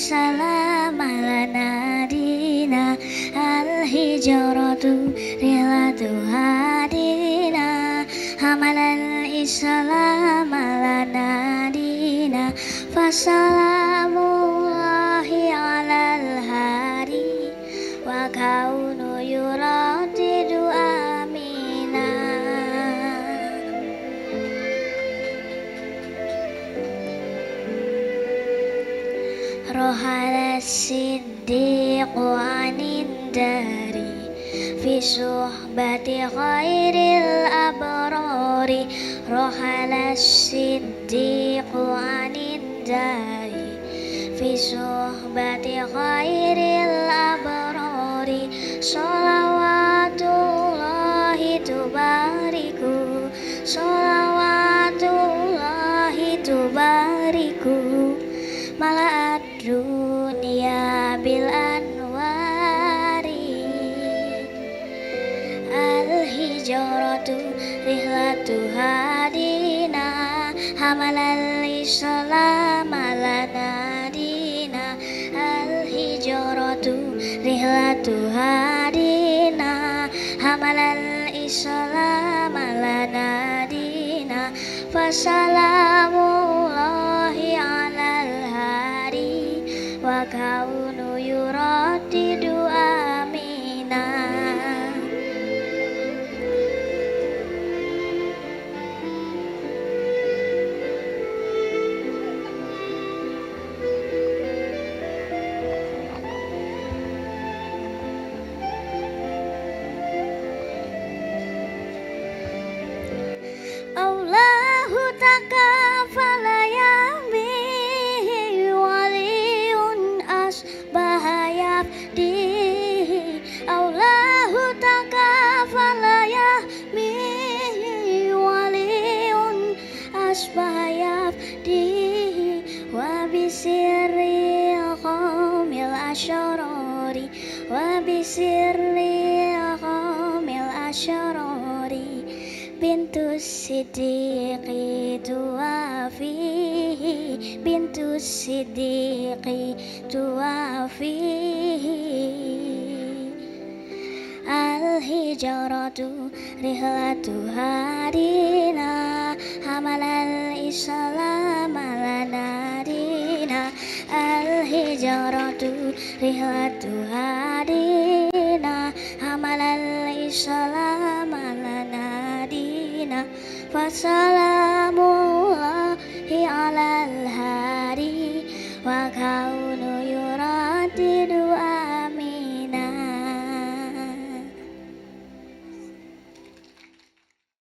issalam lana dina al-hijratu rihlatu hadina hamalal issalam lana dina fasalamullahi alal hari wa kaunu yuradidu amina. Rohala siddiqu anin dari fi suhbati khairil abrari. Rohala siddiqu anin dari fi suhbati khairil abrari. Sholawatullahi tubariku, sholawatullahi tubariku mala'ad dunia bil anwari. Al-hijratu rihlatu hadina hamalal islam lana dina. Al-hijratu rihlatu hadina hamalal islam lana dina fasalamullahi alal hari wa kaunu yuradidu amina. Allahu takafala yamihi waliyun asbaha yafdihi. Allahu takafala yamihi waliyun asbaha yafdihi wa bisirri qamil asyarari wa bisirri qamil asyarari. Bintu siddiqi tuwafihi, bintu siddiqi tuwafihi. Al-hijratu rihlatu hadina hamalal islam lana dina. Al-hijratu rihlatu hadina hamalal islam lana dina fasalamullahi